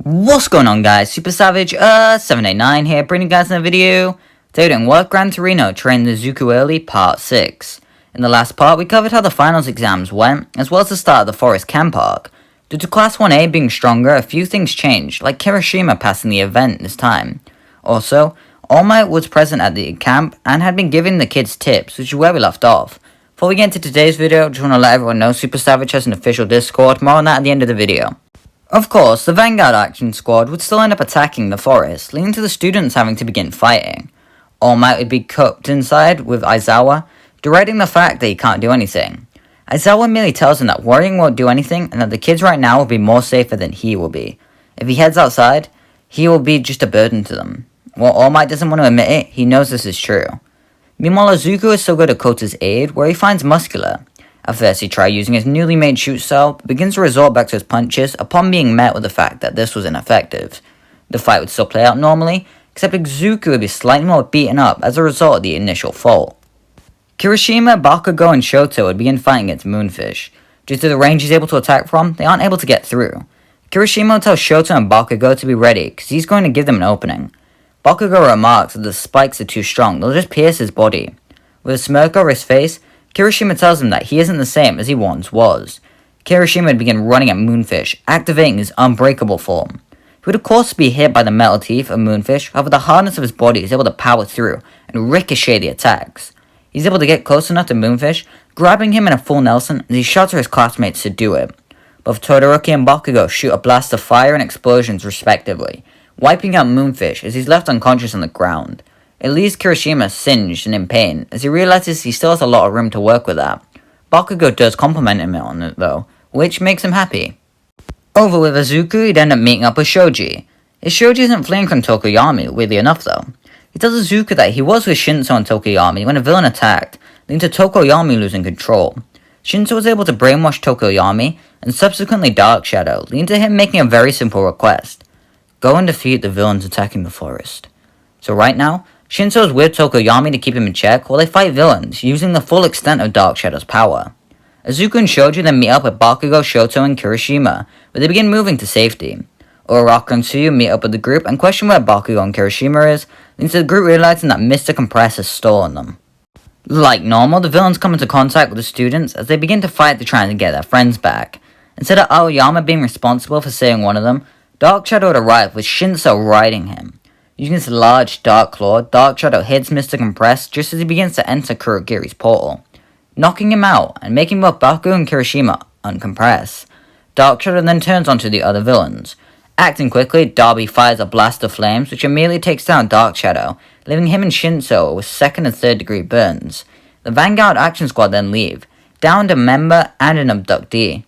What's going on, guys? Super Savage 789 here, bringing you guys another video. Today we're doing what Gran Torino trained the Izuku early part 6. In the last part we covered how the finals exams went, as well as the start of the forest camp arc. Due to class 1A being stronger, a few things changed, like Kirishima passing the event this time. Also, All Might was present at the camp and had been giving the kids tips, which is where we left off. Before we get into today's video, I just want to let everyone know Super Savage has an official Discord, more on that at the end of the video. Of course, the Vanguard action squad would still end up attacking the forest, leading to the students having to begin fighting. All Might would be cooped inside with Aizawa, deriding the fact that he can't do anything. Aizawa merely tells him that worrying won't do anything and that the kids right now will be more safer than he will be. If he heads outside, he will be just a burden to them. While All Might doesn't want to admit it, he knows this is true. Meanwhile, Izuku is still go to Kota's aid, where he finds Muscular. At first he tried using his newly made shoot style, but begins to resort back to his punches upon being met with the fact that this was ineffective. The fight would still play out normally, except Izuku would be slightly more beaten up as a result of the initial fault. Kirishima, Bakugo, and Shoto would begin fighting against Moonfish. Due to the range he's able to attack from, they aren't able to get through. Kirishima will tell Shoto and Bakugo to be ready, because he's going to give them an opening. Bakugo remarks that the spikes are too strong, they'll just pierce his body. With a smirk over his face, Kirishima tells him that he isn't the same as he once was. Kirishima would begin running at Moonfish, activating his unbreakable form. He would of course be hit by the metal teeth of Moonfish, however the hardness of his body is able to power through and ricochet the attacks. He's able to get close enough to Moonfish, grabbing him in a full Nelson as he shouts for his classmates to do it. Both Todoroki and Bakugo shoot a blast of fire and explosions respectively, wiping out Moonfish as he's left unconscious on the ground. It leaves Kirishima singed and in pain, as he realizes he still has a lot of room to work with that. Bakugo does compliment him on it though, which makes him happy. Over with Izuku, he'd end up meeting up with Shoji. His Shoji isn't fleeing from Tokoyami, weirdly enough though. He tells Izuku that he was with Shinso and Tokoyami when a villain attacked, leading to Tokoyami losing control. Shinso was able to brainwash Tokoyami, and subsequently Dark Shadow, leading to him making a very simple request. Go and defeat the villains attacking the forest. So right now, Shinso is with Tokoyami to keep him in check while they fight villains, using the full extent of Dark Shadow's power. Izuku and Shoji then meet up with Bakugo, Shoto, and Kirishima, where they begin moving to safety. Uraraka and Tsuyu meet up with the group and question where Bakugo and Kirishima is, leading to the group realizing that Mr. Compress has stolen them. Like normal, the villains come into contact with the students as they begin to fight to try and get their friends back. Instead of Aoyama being responsible for saving one of them, Dark Shadow would arrive with Shinso riding him. Using his large dark claw, Dark Shadow hits Mr. Compress just as he begins to enter Kurogiri's portal, knocking him out and making both Bakugo and Kirishima uncompress. Dark Shadow then turns onto the other villains. Acting quickly, Darby fires a blast of flames which immediately takes down Dark Shadow, leaving him and Shinso with 2nd and 3rd degree burns. The Vanguard action squad then leave, downed a member and an abductee.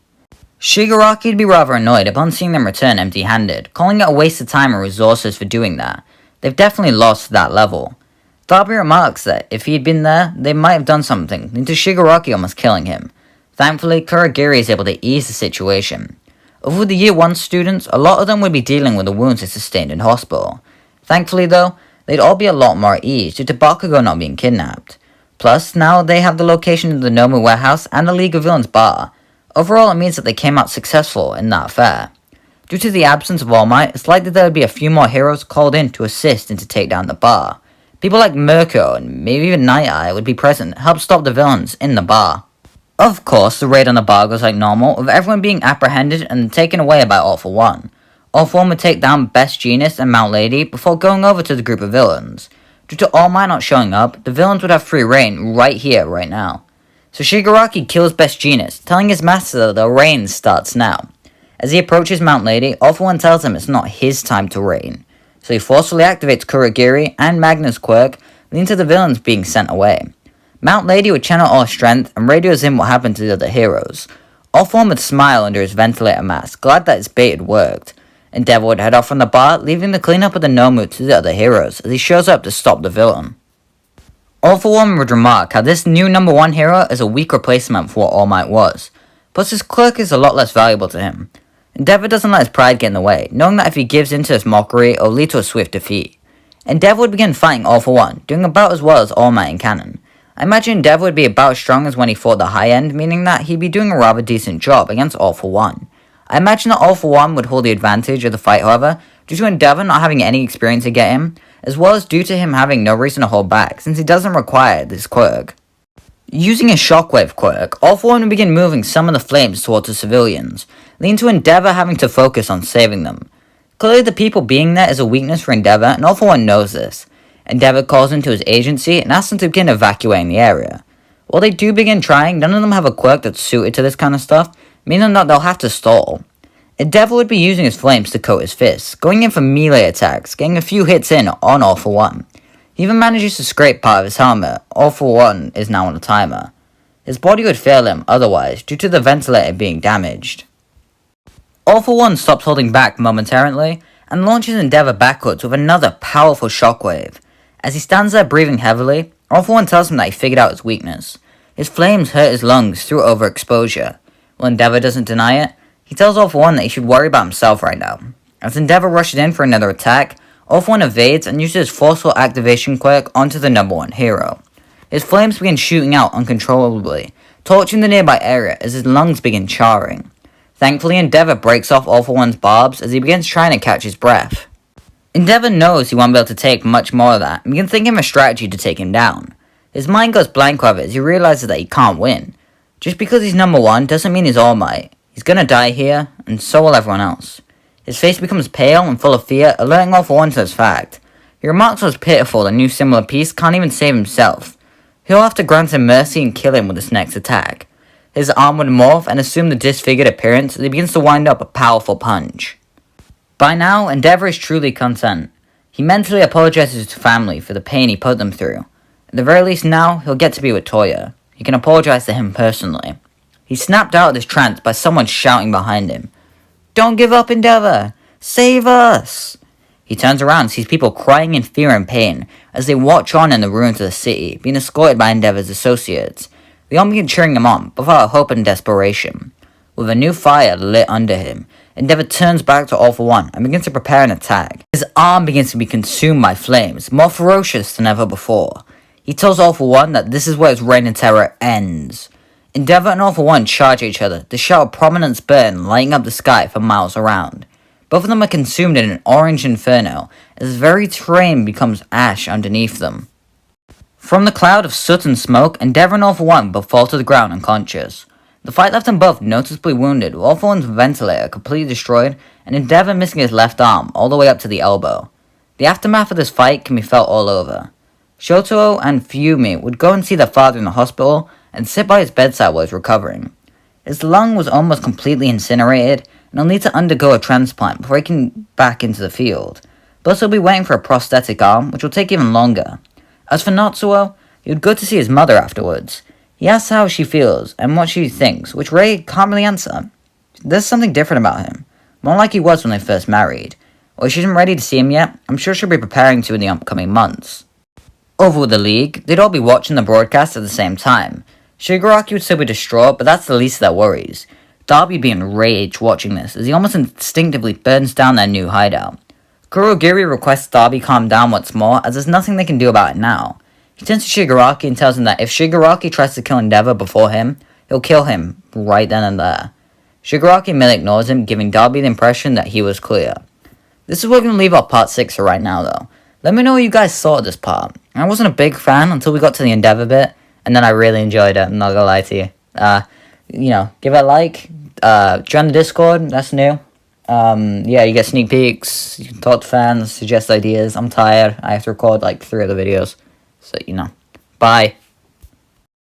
Shigaraki would be rather annoyed upon seeing them return empty-handed, calling it a waste of time and resources for doing that. They've definitely lost that level. Darby remarks that if he had been there, they might have done something, leading to Shigaraki almost killing him. Thankfully, Kurogiri is able to ease the situation. Over the Year 1 students, a lot of them would be dealing with the wounds they sustained in hospital. Thankfully though, they'd all be a lot more at ease due to Bakugo not being kidnapped. Plus, now they have the location of the Nomu warehouse and the League of Villains bar. Overall, it means that they came out successful in that affair. Due to the absence of All Might, it's likely there would be a few more heroes called in to assist and to take down the bar. People like Mirko and maybe even Night Eye would be present to help stop the villains in the bar. Of course, the raid on the bar goes like normal, with everyone being apprehended and taken away by All For One. All For One would take down Best Genius and Mount Lady before going over to the group of villains. Due to All Might not showing up, the villains would have free reign right here, right now. So Shigaraki kills Best Genius, telling his master that the reign starts now. As he approaches Mount Lady, All For One tells him it's not his time to reign. So he forcefully activates Kurogiri and Magnus Quirk, leading to the villains being sent away. Mount Lady would channel all strength and radios in what happened to the other heroes. All For One would smile under his ventilator mask, glad that his bait had worked. Endeavor would head off from the bar, leaving the cleanup of the Nomu to the other heroes, as he shows up to stop the villain. All For One would remark how this new number 1 hero is a weak replacement for what All Might was, plus his quirk is a lot less valuable to him. Endeavor doesn't let his pride get in the way, knowing that if he gives in to his mockery, it will lead to a swift defeat. Endeavor would begin fighting All For One, doing about as well as All Might in canon. I imagine Endeavor would be about as strong as when he fought the high end, meaning that he'd be doing a rather decent job against All For One. I imagine that All For One would hold the advantage of the fight, however, due to Endeavor not having any experience to get him, as well as due to him having no reason to hold back, since he doesn't require this quirk. Using his Shockwave quirk, All For One would begin moving some of the flames towards the civilians, leading to Endeavor having to focus on saving them. Clearly the people being there is a weakness for Endeavor, and All For One knows this. Endeavor calls into his agency and asks them to begin evacuating the area. While they do begin trying, none of them have a quirk that's suited to this kind of stuff, meaning that they'll have to stall. Endeavor would be using his flames to coat his fists, going in for melee attacks, getting a few hits in on All For One. He even manages to scrape part of his helmet. All For One is now on a timer. His body would fail him otherwise, due to the ventilator being damaged. All For One stops holding back momentarily, and launches Endeavor backwards with another powerful shockwave. As he stands there breathing heavily, All For One tells him that he figured out his weakness. His flames hurt his lungs through overexposure. While Endeavor doesn't deny it, he tells All For One that he should worry about himself right now. As Endeavor rushes in for another attack, All For One evades and uses his forceful activation quirk onto the number one hero. His flames begin shooting out uncontrollably, torching the nearby area as his lungs begin charring. Thankfully, Endeavor breaks off All For One's barbs as he begins trying to catch his breath. Endeavor knows he won't be able to take much more of that and begins thinking of a strategy to take him down. His mind goes blank with it as he realizes that he can't win. Just because he's number one doesn't mean he's All Might. He's gonna die here, and so will everyone else. His face becomes pale and full of fear, alerting All For One to this fact. He remarks how it's pitiful the new similar piece can't even save himself. He'll have to grant him mercy and kill him with his next attack. His arm would morph and assume the disfigured appearance as he begins to wind up a powerful punch. By now, Endeavor is truly content. He mentally apologizes to family for the pain he put them through. At the very least now, he'll get to be with Toya. He can apologize to him personally. He's snapped out of this trance by someone shouting behind him. "Don't give up, Endeavor! Save us!" He turns around and sees people crying in fear and pain as they watch on in the ruins of the city, being escorted by Endeavor's associates. They all begin cheering him on, but without hope and desperation. With a new fire lit under him, Endeavor turns back to All For One and begins to prepare an attack. His arm begins to be consumed by flames, more ferocious than ever before. He tells All For One that this is where his reign of terror ends. Endeavor and All For One charge each other, the shout of prominence burn lighting up the sky for miles around. Both of them are consumed in an orange inferno, as the very terrain becomes ash underneath them. From the cloud of soot and smoke, Endeavor and All For One both fall to the ground unconscious. The fight left them both noticeably wounded, with All For One's ventilator completely destroyed, and Endeavor missing his left arm all the way up to the elbow. The aftermath of this fight can be felt all over. Shoto and Fuyumi would go and see their father in the hospital, and sit by his bedside while he's recovering. His lung was almost completely incinerated, and he'll need to undergo a transplant before he can back into the field. Plus he'll be waiting for a prosthetic arm, which will take even longer. As for Natsuo, he would go to see his mother afterwards. He asks how she feels, and what she thinks, which Rei can't really answer. There's something different about him, more like he was when they first married. While she isn't ready to see him yet, I'm sure she'll be preparing to in the upcoming months. Over with the League, they'd all be watching the broadcast at the same time. Shigaraki would still be distraught, but that's the least of their worries. Darby would be enraged watching this, as he almost instinctively burns down their new hideout. Kurogiri requests Darby calm down once more, as there's nothing they can do about it now. He turns to Shigaraki and tells him that if Shigaraki tries to kill Endeavor before him, he'll kill him right then and there. Shigaraki merely ignores him, giving Darby the impression that he was clear. This is where we're going to leave our part 6 for right now though. Let me know what you guys thought of this part. I wasn't a big fan until we got to the Endeavor bit, and then I really enjoyed it, I'm not gonna lie to you. Give it a like, join the Discord, that's new. Yeah, you get sneak peeks, you can talk to fans, suggest ideas. I'm tired, I have to record like 3 other videos, so Bye.